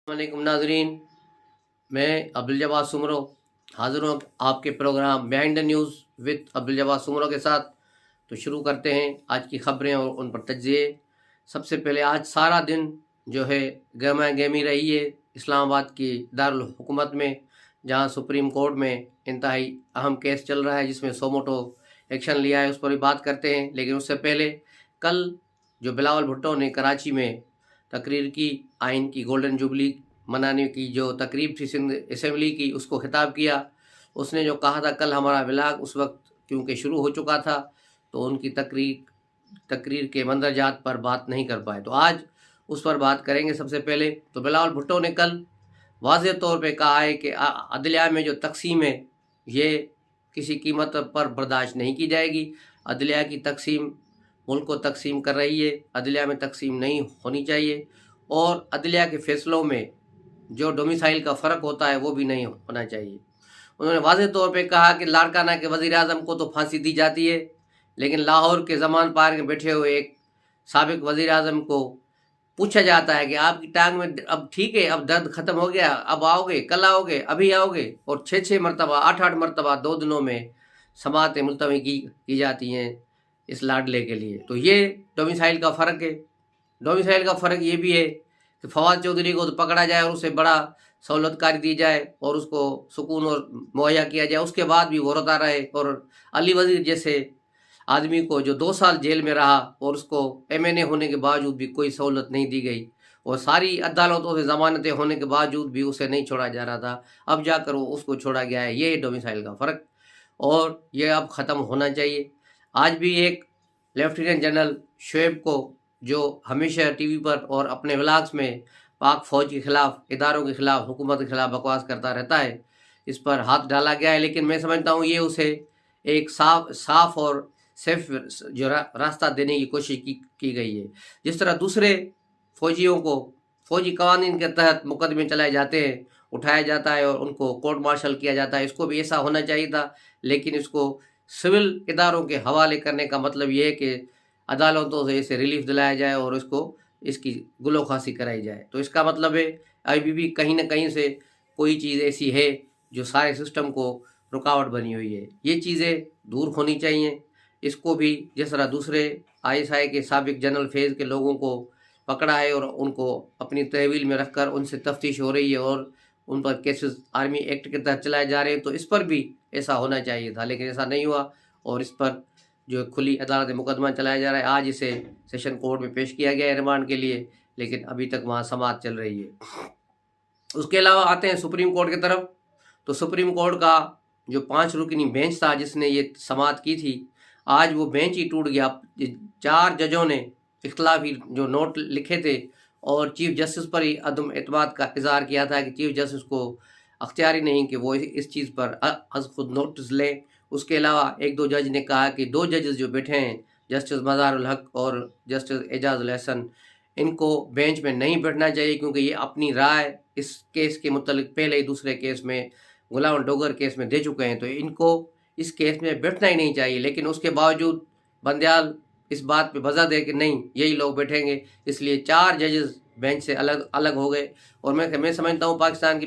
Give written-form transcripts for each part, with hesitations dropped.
वालेकुम नाजरीन, मैं अब्दुल जवाद सुमरो हाजिर हूँ आपके programme behind the news with Abdul Jawad Soomro के साथ। तो शुरू करते हैं आज की खबरें और उन पर तज्ज़िये। सबसे पहले आज सारा दिन जो है गहमा गहमी रही है इस्लामाबाद की दारुल हुकूमत में, जहाँ सुप्रीम कोर्ट में इंतहाई अहम केस चल रहा है जिसमें सोमोटो एक्शन लिया है, उस पर भी बात करते हैं। लेकिन उससे पहले कल जो बिलावल भुट्टो ने कराची में तकरीर की, आइन की गोल्डन जुबली मनाने की जो तकरीब थी सिंध असम्बली की, उसको खिताब किया। उसने जो कहा था कल हमारा व्लॉग उस वक्त क्योंकि शुरू हो चुका था तो उनकी तकरीर के मंदरजात पर बात नहीं कर पाए, तो आज उस पर बात करेंगे। सबसे पहले तो बिलावल भुट्टो ने कल वाज़ेह तौर पे कहा है कि अदलिया में जो तकसीम है ये किसी कीमत पर बर्दाश्त नहीं की जाएगी। अदलिया की तकसीम मुल्क को तकसीम कर रही है, अदलिया में तकसीम नहीं होनी चाहिए। और अदलिया के फ़ैसलों में जो डोमिसाइल का फ़र्क होता है वो भी नहीं होना चाहिए। उन्होंने वाज़ेह तौर पे कहा कि लाड़काना के वज़ीर-ए-आज़म को तो फांसी दी जाती है, लेकिन लाहौर के ज़मान पार्क में बैठे हुए एक साबिक वज़ीर-ए-आज़म को पूछा जाता है कि आपकी टांग में अब ठीक है, अब दर्द ख़त्म हो गया, अब आओगे, कल आओगे, अभी आओगे, और 6-6 मरतबा 8-8 मरतबा 2 दिनों में समाअतें मुलतवी की जाती हैं इस लाडले के लिए। तो ये डोमिसाइल का फ़र्क है। डोमिसाइल का फ़र्क ये भी है कि फवाद चौधरी को तो पकड़ा जाए और उसे बड़ा सहूलतकारी दी जाए और उसको सुकून और मुहैया किया जाए, उसके बाद भी वो रोता रहे। और अली वज़ीर जैसे आदमी को जो 2 साल जेल में रहा और उसको MNA होने के बावजूद भी कोई सहूलत नहीं दी गई और सारी अदालतों से ज़मानतें होने के बावजूद भी उसे नहीं छोड़ा जा रहा था, अब जाकर वो उसको छोड़ा गया है। ये डोमिसाइल का फ़र्क, और ये अब ख़त्म होना चाहिए। आज भी एक लेफ्टिनेंट जनरल शोएब को, जो हमेशा टीवी पर और अपने व्लॉग्स में पाक फ़ौज के ख़िलाफ़, इदारों के ख़िलाफ़, हुकूमत के ख़िलाफ़ बकवास करता रहता है, इस पर हाथ डाला गया है। लेकिन मैं समझता हूँ ये उसे एक साफ और सेफ जो रास्ता देने की कोशिश की गई है। जिस तरह दूसरे फ़ौजियों को फ़ौजी कवानीन के तहत मुकदमे चलाए जाते हैं, उठाया जाता है और उनको कोर्ट मार्शल किया जाता है, इसको भी ऐसा होना चाहिए था। लेकिन इसको सिविल इदारों के हवाले करने का मतलब ये है कि अदालतों से इसे रिलीफ दिलाया जाए और इसकी गुलोखासी कराई जाए। तो इसका मतलब है अभी भी कहीं ना कहीं से कोई चीज़ ऐसी है जो सारे सिस्टम को रुकावट बनी हुई है। ये चीज़ें दूर होनी चाहिए। इसको भी जिस तरह दूसरे ISI के साबिक जनरल फेज़ के लोगों को पकड़ा है और उनको अपनी तहवील में रखकर उनसे तफ्तीश हो रही है और उन पर केसेस आर्मी एक्ट के तहत चलाए जा रहे हैं, तो इस पर भी ऐसा होना चाहिए था, लेकिन ऐसा नहीं हुआ और इस पर जो खुली अदालत में मुकदमा चलाया जा रहा है। आज इसे सेशन कोर्ट में पेश किया गया है रिमांड के लिए, लेकिन अभी तक वहाँ समाअत चल रही है। उसके अलावा आते हैं सुप्रीम कोर्ट की तरफ। तो सुप्रीम कोर्ट का जो 5 रुकनी बेंच था जिसने ये समाअत की थी, आज वो बेंच ही टूट गया। 4 जजों ने इख्तलाफी जो नोट लिखे थे और चीफ जस्टिस पर ही अदम एतमाद का इजहार किया था कि चीफ जस्टिस को अख्तियार ही नहीं कि वो इस चीज़ पर खुद नोटिस लें। उसके अलावा 1-2 जज ने कहा कि 2 जजेस जो बैठे हैं, जस्टिस मज़ारुल हक और जस्टिस एजाजुल हसन, इनको बेंच में नहीं बैठना चाहिए क्योंकि ये अपनी राय इस केस के मुतल्लिक पहले ही दूसरे केस में, गुलाम डोगर केस में दे चुके हैं, तो इनको इस केस में बैठना ही नहीं चाहिए। लेकिन उसके बावजूद बंदयाल इस बात पे वजह दे कि नहीं यही लोग बैठेंगे, इसलिए 4 जजेस बेंच से अलग अलग हो गए। और मैं समझता हूँ पाकिस्तान की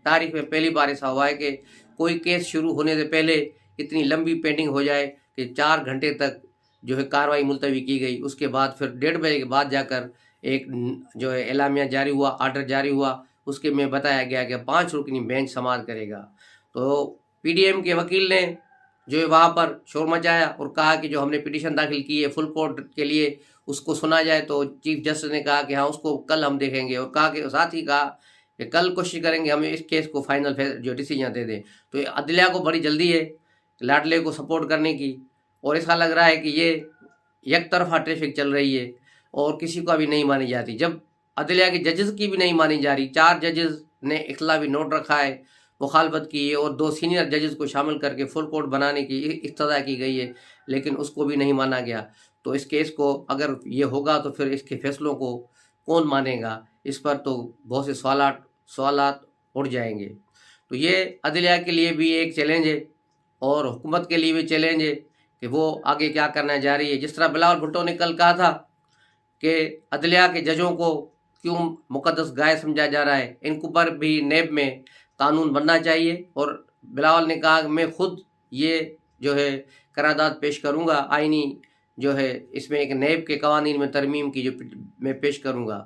तारीख में पहली बार ऐसा हुआ है कि कोई केस शुरू होने से पहले इतनी लंबी पेंडिंग हो जाए कि 4 घंटे तक जो है कार्रवाई मुलतवी की गई। उसके बाद फिर 1:30 बजे के बाद जाकर एक जो है एलामिया जारी हुआ, आर्डर जारी हुआ, उसके में बताया गया कि 5 रुकनी बेंच समाअत करेगा। तो PDM के वकील ने जो है वहाँ पर शोर मचाया और कहा कि जो हमने पिटीशन दाखिल की है फुल कोर्ट के लिए उसको सुना जाए। तो चीफ जस्टिस ने कहा कि हाँ उसको कल हम देखेंगे, और कहा कि साथ ही कहा कि कल कोशिश करेंगे हम इस केस को फाइनल जो डिसीजन दे दें। तो अदलिया को बड़ी जल्दी है लाडले को सपोर्ट करने की, और ऐसा लग रहा है कि ये एक तरफा ट्रैफिक चल रही है और किसी को भी नहीं मानी जाती। जब अदलिया के जजेस की भी नहीं मानी जा रही, 4 जजेस ने इख्तलाफी नोट रखा है, मुखालफत की है, और 2 सीनियर जजेस को शामिल करके फुल कोर्ट बनाने की इस्तदा की गई है, लेकिन उसको भी नहीं माना गया। तो इस केस को अगर ये होगा तो फिर इसके फैसलों को कौन मानेगा, इस पर तो बहुत से सवालात उठ जाएंगे। तो ये अदलिया के लिए भी एक चैलेंज है और हुकूमत के लिए भी चैलेंज है कि वो आगे क्या करना जा रही है। जिस तरह बिलावल भुट्टो ने कल कहा था कि अदलिया के जजों को क्यों मुकद्दस गाय समझा जा रहा है। इनको पर भी नेब में कानून बनना चाहिए। और बिलावल ने कहा कि मैं खुद ये जो है करारदाद पेश करूंगा, आईनी जो है इसमें एक नेब के कवानीन में तरमीम की जो मैं पेश करूंगा।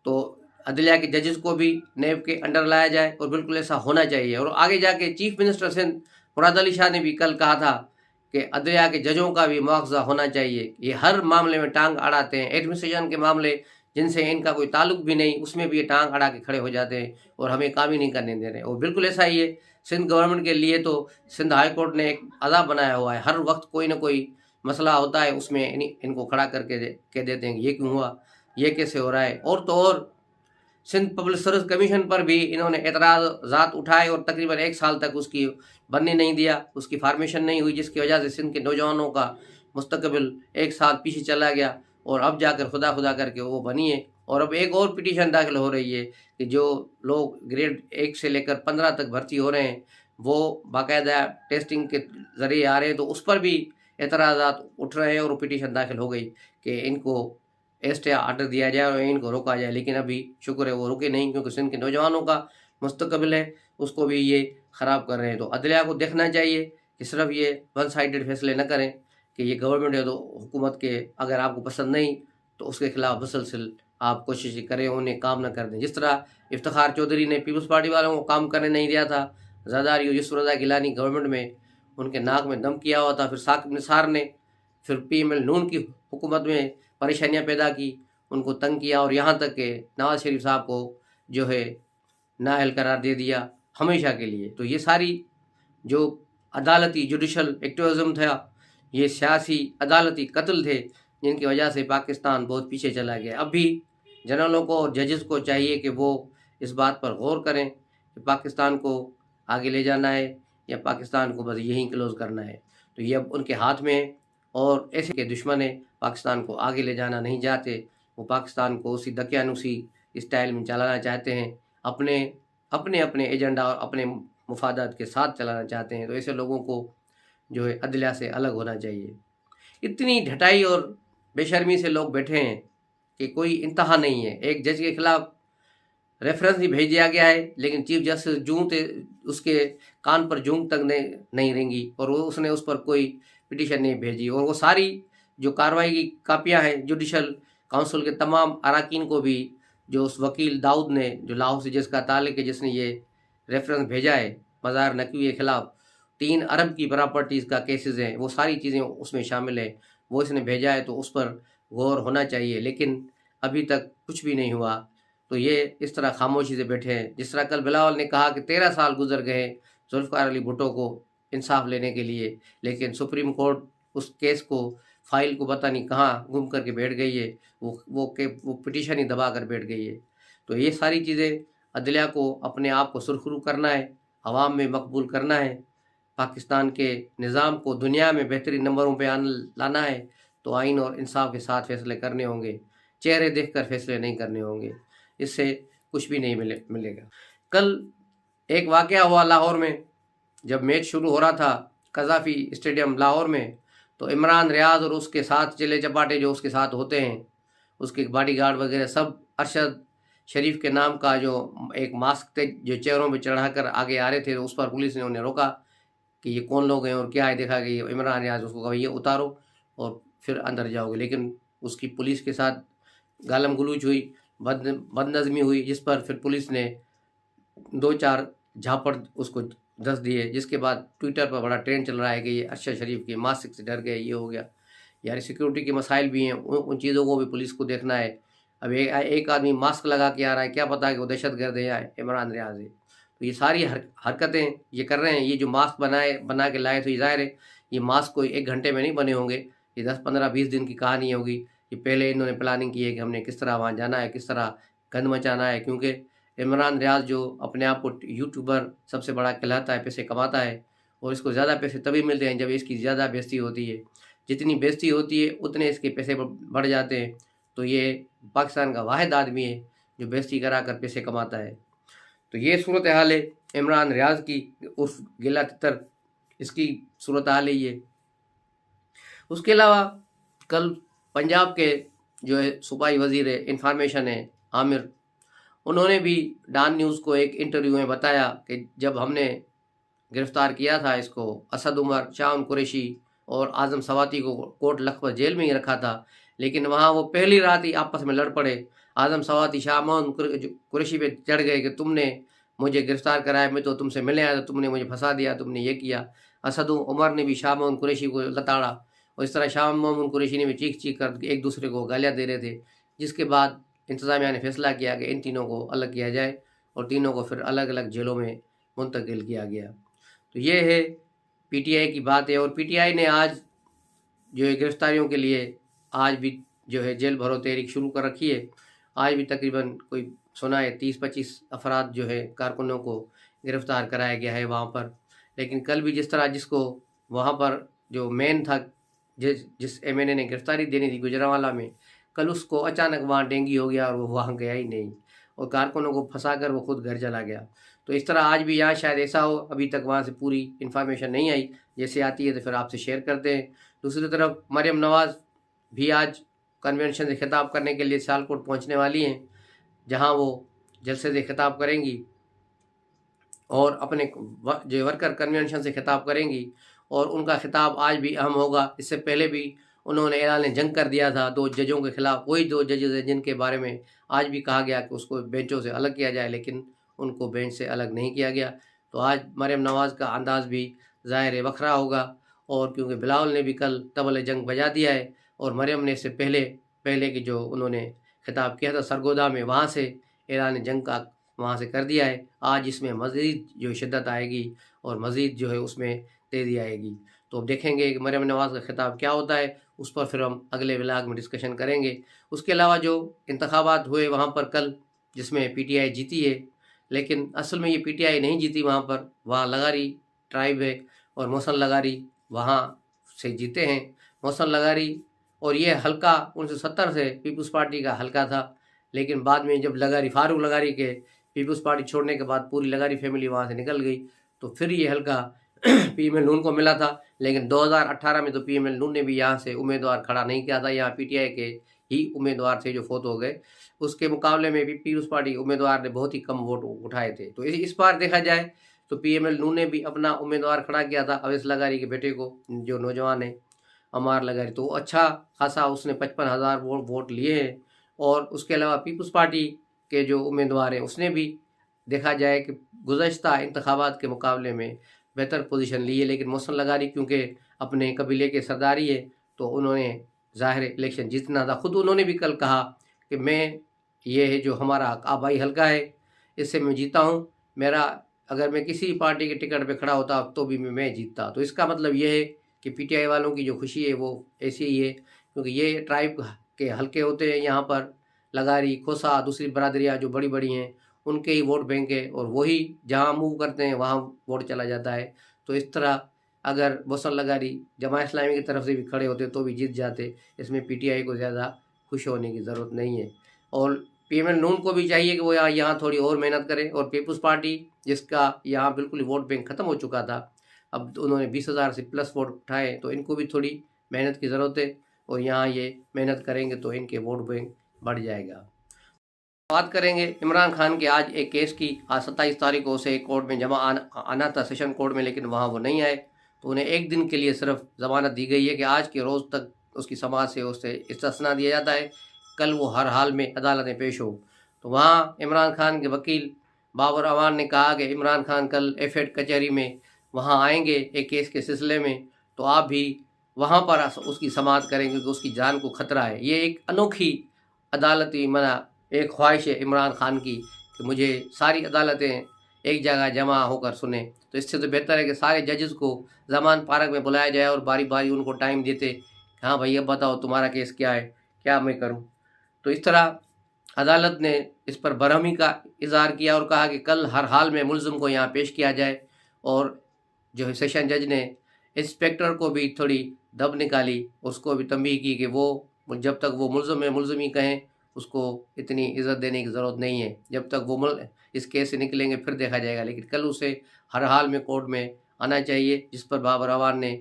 तो अदलिया के जजेस को भी नेब के अंडर लाया जाए और बिल्कुल ऐसा होना चाहिए। और आगे जाके चीफ मिनिस्टर सिंध मुराद अली शाह ने भी कल कहा था कि अदलिया के जजों का भी मुआवजा होना चाहिए। ये हर मामले में टांग अड़ाते हैं। एडमिनिस्ट्रेशन के मामले जिनसे इनका कोई ताल्लुक भी नहीं, उसमें भी ये टांग अड़ा के खड़े हो जाते हैं और हमें काम ही नहीं करने दे रहे। और बिल्कुल ऐसा ही है सिंध गवर्नमेंट के लिए। तो सिंध हाई कोर्ट ने एक अदा बनाया हुआ है, हर वक्त कोई ना कोई मसला होता है उसमें इनको खड़ा करके कह देते हैं कि ये क्यों हुआ, ये कैसे हो रहा है। और तो और सिंध पब्लिक सर्विस कमीशन पर भी इन्होंने एतराज़ात उठाए और तकरीबन 1 साल तक उसकी बनने नहीं दिया, उसकी फार्मेशन नहीं हुई, जिसकी वजह से सिंध के नौजवानों का मुस्तकबिल 1 साल पीछे चला गया। और अब जाकर खुदा करके वो बनी है। और अब एक और पिटीशन दाखिल हो रही है कि जो लोग ग्रेड 1 से लेकर 15 तक भर्ती हो रहे हैं वो बाकायदा टेस्टिंग के ज़रिए आ रहे हैं, तो उस पर भी एतराज़ात उठ रहे हैं और वो पिटीशन दाखिल हो गई कि इनको स्टे आर्डर दिया जाए और इनको रोका जाए। लेकिन अभी शुक्र है वो रुके नहीं, क्योंकि सिंध के नौजवानों का मुस्तकबिल है उसको भी ये ख़राब कर रहे हैं। तो अदलिया को देखना चाहिए कि सिर्फ ये वन साइडेड फैसले न करें कि ये गवर्नमेंट है तो हुकूमत के अगर आपको पसंद नहीं तो उसके खिलाफ मुसलसल आप कोशिश करें, उन्हें काम न कर दें। जिस तरह इफ्तिखार चौधरी ने पीपल्स पार्टी वालों को काम करने नहीं दिया था, ज़रदारी यूसुफ रज़ा गिलानी गवर्नमेंट में उनके नाक में दम किया हुआ था, फिर साकिब निसार ने फिर PML नून की हुकूमत में परेशानियां पैदा की, उनको तंग किया और यहाँ तक कि नवाज शरीफ साहब को जो है नाअहल करार दे दिया हमेशा के लिए। तो ये सारी जो अदालती जुडिशल एक्टिविज़म था, ये सियासी अदालती कत्ल थे जिनकी वजह से पाकिस्तान बहुत पीछे चला गया। अब भी जनरलों को और जजेस को चाहिए कि वो इस बात पर गौर करें कि पाकिस्तान को आगे ले जाना है या पाकिस्तान को बस यहीं क्लोज़ करना है। तो ये अब उनके हाथ में है। और ऐसे के दुश्मन है, पाकिस्तान को आगे ले जाना नहीं चाहते, वो पाकिस्तान को उसी दकियानुसी स्टाइल में चलाना चाहते हैं, अपने एजेंडा और अपने मुफादात के साथ चलाना चाहते हैं। तो ऐसे लोगों को जो है अदलिया से अलग होना चाहिए। इतनी ढटाई और बेशर्मी से लोग बैठे हैं कि कोई इंतहा नहीं है। एक जज के खिलाफ रेफरेंस ही भेज दिया गया है, लेकिन चीफ जस्टिस जूं उसके कान पर जूं तक नहीं रेंगी और उसने उस पर कोई पिटीशन नहीं भेजी। और वो सारी जो कार्रवाई की कापियां हैं जुडिशल काउंसिल के तमाम अरकान को भी जो उस वकील दाऊद ने जो लाहौर से जिसका ताल्लुक है, जिसने ये रेफरेंस भेजा है मज़ार नकवी के ख़िलाफ़ 3 अरब की प्रॉपर्टीज़ का केसेस हैं, वो सारी चीज़ें उसमें शामिल है, वो इसने भेजा है। तो उस पर गौर होना चाहिए, लेकिन अभी तक कुछ भी नहीं हुआ। तो ये इस तरह खामोशी से बैठे हैं। जिस तरह कल बिलावल ने कहा कि 13 साल गुजर गए जुल्फ़िकार अली भुट्टो को इंसाफ लेने के लिए, लेकिन सुप्रीम कोर्ट उस केस को फाइल को पता नहीं कहाँ गुम करके बैठ गई है, वो पिटीशन ही दबा कर बैठ गई है। तो ये सारी चीज़ें अदलिया को अपने आप को सुरखरू करना है, अवाम में मकबूल करना है, पाकिस्तान के निज़ाम को दुनिया में बेहतरीन नंबरों पे लाना है। तो आइन और इंसाफ के साथ फैसले करने होंगे, चेहरे देखकर फैसले नहीं करने होंगे, इससे कुछ भी नहीं मिलेगा। कल एक वाक़या हुआ लाहौर में, जब मैच शुरू हो रहा था कज़ाफ़ी स्टेडियम लाहौर में, तो इमरान रियाज और उसके साथ चले चपाटे जो उसके साथ होते हैं, उसके बॉडीगार्ड वगैरह सब अरशद शरीफ के नाम का जो एक मास्क थे जो चेहरों पे चढ़ाकर आगे आ रहे थे, तो उस पर पुलिस ने उन्हें रोका कि ये कौन लोग हैं और क्या है। देखा कि इमरान रियाज, उसको कहा ये उतारो और फिर अंदर जाओगे। लेकिन उसकी पुलिस के साथ गालम गलूच हुई, बदनज़मी हुई, जिस पर फिर पुलिस ने 2-4 झापड़ उसको दस दिए। जिसके बाद ट्विटर पर बड़ा ट्रेंड चल रहा है कि ये अरशद शरीफ के मास्क से डर गए, ये हो गया। यार सिक्योरिटी के मसाइल भी हैं, उन चीज़ों को भी पुलिस को देखना है। अब एक आदमी मास्क लगा के आ रहा है, क्या पता है कि वो दहशतगर्द है या इमरान रियाज है। तो ये सारी हरकतें ये कर रहे हैं। ये जो मास्क बना के लाए, तो ये ज़ाहिर है ये मास्क कोई 1 घंटे में नहीं बने होंगे, ये 10-15-20 दिन की कहानी होगी। ये पहले इन्होंने प्लानिंग की है कि हमने किस तरह वहाँ जाना है, किस तरह गंद मचाना है, क्योंकि इमरान रियाज जो अपने आप को यूट्यूबर सबसे बड़ा कहलाता है, पैसे कमाता है, और इसको ज़्यादा पैसे तभी मिलते हैं जब इसकी ज़्यादा बेइज्जती होती है। जितनी बेइज्जती होती है उतने इसके पैसे बढ़ जाते हैं। तो ये पाकिस्तान का वाहिद आदमी है जो बेइज्जती करा कर पैसे कमाता है। तो ये सूरत हाल है इमरान रियाज की, उर्फ गिला तितर, इसकी सूरत हाल है ये। उसके अलावा कल पंजाब के जो है सूबाई वज़ीर इंफॉर्मेशन है عامر، انہوں نے بھی ڈان نیوز کو ایک انٹرویو میں بتایا کہ جب ہم نے گرفتار کیا تھا اس کو، اسد عمر، شاہن قریشی اور اعظم سواتی کو کوٹ لکھپت جیل میں ہی رکھا تھا، لیکن وہاں وہ پہلی رات ہی آپس میں لڑ پڑے۔ اعظم سواتی شاہ محمد قریشی پہ چڑھ گئے کہ تم نے مجھے گرفتار کرایا، میں تو تم سے ملنے آیا تھا، تم نے مجھے پھنسا دیا، تم نے یہ کیا۔ اسد عمر نے بھی شاہ محمد قریشی کو لتاڑا، اور اس طرح شاہ محمد قریشی نے بھی چیخ چیخ کر ایک دوسرے کو گالیاں دے رہے تھے، جس کے بعد انتظامیہ نے فیصلہ کیا کہ ان تینوں کو الگ کیا جائے، اور تینوں کو پھر الگ الگ جیلوں میں منتقل کیا گیا۔ تو یہ ہے پی ٹی آئی کی بات ہے، اور پی ٹی آئی نے آج جو ہے گرفتاریوں کے لیے آج بھی جو ہے جیل بھرو تحریک شروع کر رکھی ہے۔ آج بھی تقریباً کوئی سنا ہے 30-25 افراد جو ہے کارکنوں کو گرفتار کرایا گیا ہے وہاں پر، لیکن کل بھی جس طرح جس کو وہاں پر جو مین تھا، جس ایم این اے نے گرفتاری دینی تھی گجرانوالہ میں، کل اس کو اچانک وہاں ڈینگی ہو گیا اور وہ وہاں گیا ہی نہیں، اور کارکنوں کو پھنسا کر وہ خود گھر چلا گیا۔ تو اس طرح آج بھی یہاں شاید ایسا ہو، ابھی تک وہاں سے پوری انفارمیشن نہیں آئی، جیسے آتی ہے تو پھر آپ سے شیئر کرتے ہیں۔ دوسری طرف مریم نواز بھی آج کنونشن سے خطاب کرنے کے لیے سیالکوٹ پہنچنے والی ہیں، جہاں وہ جلسے سے خطاب کریں گی اور اپنے جو ورکر کنونشن سے خطاب کریں گی، اور ان کا خطاب آج بھی اہم ہوگا۔ اس سے پہلے بھی انہوں نے اعلان جنگ کر دیا تھا 2 ججوں کے خلاف، وہی 2 ججز ہیں جن کے بارے میں آج بھی کہا گیا کہ اس کو بینچوں سے الگ کیا جائے، لیکن ان کو بینچ سے الگ نہیں کیا گیا۔ تو آج مریم نواز کا انداز بھی ظاہر وکھرا ہوگا، اور کیونکہ بلاول نے بھی کل طبل جنگ بجا دیا ہے، اور مریم نے اس سے پہلے کی جو انہوں نے خطاب کیا تھا سرگودا میں، وہاں سے اعلان جنگ کا وہاں سے کر دیا ہے۔ آج اس میں مزید جو شدت آئے گی اور مزید جو ہے اس میں تیزی آئے گی۔ تو اب دیکھیں گے کہ مریم نواز کا خطاب کیا ہوتا ہے، اس پر پھر ہم اگلے ولاگ میں ڈسکشن کریں گے۔ اس کے علاوہ جو انتخابات ہوئے وہاں پر کل، جس میں پی ٹی آئی جیتی ہے، لیکن اصل میں یہ پی ٹی آئی نہیں جیتی، وہاں لغاری ٹرائب ہے اور موسن لغاری وہاں سے جیتے ہیں۔ موسن لغاری، اور یہ حلقہ 1970 سے پیپلز پارٹی کا حلقہ تھا، لیکن بعد میں جب لغاری فاروق لغاری کے پیپلز پارٹی چھوڑنے کے بعد پوری لغاری فیملی وہاں سے نکل گئی، تو پھر یہ حلقہ پی ایم ایل نون کو ملا تھا، لیکن 2018 میں تو پی ایم ایل نون نے بھی یہاں سے امیدوار کھڑا نہیں کیا تھا، یہاں پی ٹی آئی کے ہی امیدوار تھے جو فوت ہو گئے۔ اس کے مقابلے میں بھی پیپلز پارٹی کے امیدوار نے بہت ہی کم ووٹ اٹھائے تھے۔ تو اس بار دیکھا جائے تو پی ایم ایل نون نے بھی اپنا امیدوار کھڑا کیا تھا اویس لغاری کے بیٹے کو، جو نوجوان ہے عمار لغاری، تو اچھا خاصا اس نے 55,000 ووٹ لیے ہیں۔ اور اس کے علاوہ پیپلز پارٹی کے جو امیدوار ہیں اس نے بھی دیکھا جائے کہ گزشتہ انتخابات کے مقابلے میں بہتر پوزیشن لی ہے، لیکن محسن لغاری کیونکہ اپنے قبیلے کے سرداری ہے تو انہوں نے ظاہر الیکشن جیتنا تھا۔ خود انہوں نے بھی کل کہا کہ میں یہ ہے جو ہمارا آبائی حلقہ ہے، اس سے میں جیتا ہوں، اگر میں کسی پارٹی کے ٹکٹ پہ کھڑا ہوتا تو بھی میں جیتتا۔ تو اس کا مطلب یہ ہے کہ پی ٹی آئی والوں کی جو خوشی ہے وہ ایسی ہی ہے، کیونکہ یہ ٹرائب کے حلقے ہوتے ہیں یہاں پر، لغاری، کھوسا، دوسری برادریاں جو بڑی بڑی ہیں ان کے ہی ووٹ بینک ہے، اور وہی جہاں موو کرتے ہیں وہاں ووٹ چلا جاتا ہے۔ تو اس طرح اگر محسن لغاری جماعت اسلامی کی طرف سے بھی کھڑے ہوتے تو بھی جیت جاتے، اس میں پی ٹی آئی کو زیادہ خوش ہونے کی ضرورت نہیں ہے۔ اور پی ایم ایل نون کو بھی چاہیے کہ وہ یہاں تھوڑی اور محنت کرے، اور پیپلز پارٹی جس کا یہاں بالکل ووٹ بینک ختم ہو چکا تھا، اب انہوں نے 20,000 سے پلس ووٹ اٹھائے، تو ان کو بھی تھوڑی محنت کی ضرورت ہے، اور یہاں یہ محنت کریں گے تو ان کے ووٹ بینک بڑھ جائے گا۔ بات کریں گے عمران خان کے آج ایک کیس کی۔ آج 27 تاریخ کو اسے کورٹ میں جمع آنا تھا، سیشن کورٹ میں، لیکن وہاں وہ نہیں آئے، تو انہیں 1 دن کے لیے صرف ضمانت دی گئی ہے کہ آج کے روز تک اس کی سماعت سے اسے استثناء دیا جاتا ہے، کل وہ ہر حال میں عدالت میں پیش ہو۔ تو وہاں عمران خان کے وکیل بابر اعوان نے کہا کہ عمران خان کل ایف ایڈ کچہری میں وہاں آئیں گے ایک کیس کے سلسلے میں، تو آپ بھی وہاں پر اس کی سماعت کریں گے کہ اس کی جان کو خطرہ ہے۔ یہ ایک انوکھی عدالتی ایک خواہش ہے عمران خان کی کہ مجھے ساری عدالتیں ایک جگہ جمع ہو کر سنیں، تو اس سے تو بہتر ہے کہ سارے ججز کو زمان پارک میں بلایا جائے اور باری باری ان کو ٹائم دیتے، ہاں بھائی اب بتاؤ تمہارا کیس کیا ہے، کیا میں کروں۔ تو اس طرح عدالت نے اس پر برہمی کا اظہار کیا اور کہا کہ کل ہر حال میں ملزم کو یہاں پیش کیا جائے، اور جو سیشن جج نے انسپیکٹر کو بھی تھوڑی دب نکالی، اس کو بھی تنبیہ کی کہ وہ جب تک وہ ملزم ہے ملزمی کہیں، اس کو اتنی عزت دینے کی ضرورت نہیں ہے، جب تک وہ اس کیس سے نکلیں گے پھر دیکھا جائے گا، لیکن کل اسے ہر حال میں کورٹ میں آنا چاہیے، جس پر بابر اعوان نے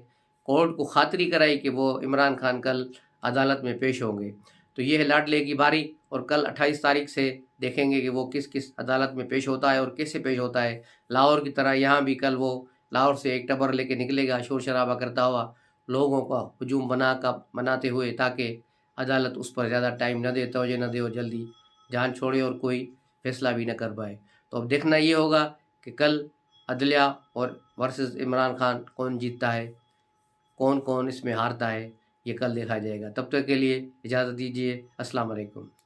کورٹ کو خاطری کرائی کہ وہ عمران خان کل عدالت میں پیش ہوں گے۔ تو یہ ہے لاڈلے کی باری، اور کل 28 تاریخ سے دیکھیں گے کہ وہ کس کس عدالت میں پیش ہوتا ہے اور کیسے پیش ہوتا ہے۔ لاہور کی طرح یہاں بھی کل وہ لاہور سے ایک ٹبر لے کے نکلے گا، شور شرابہ کرتا ہوا، لوگوں کا ہجوم بناتے ہوئے، تاکہ عدالت اس پر زیادہ ٹائم نہ دے، توجہ نہ دے اور جلدی جان چھوڑے اور کوئی فیصلہ بھی نہ کر پائے۔ تو اب دیکھنا یہ ہوگا کہ کل عدلیہ اور ورسز عمران خان کون جیتتا ہے، کون کون اس میں ہارتا ہے، یہ کل دیکھا جائے گا۔ تب تک کے لیے اجازت دیجیے، السلام علیکم۔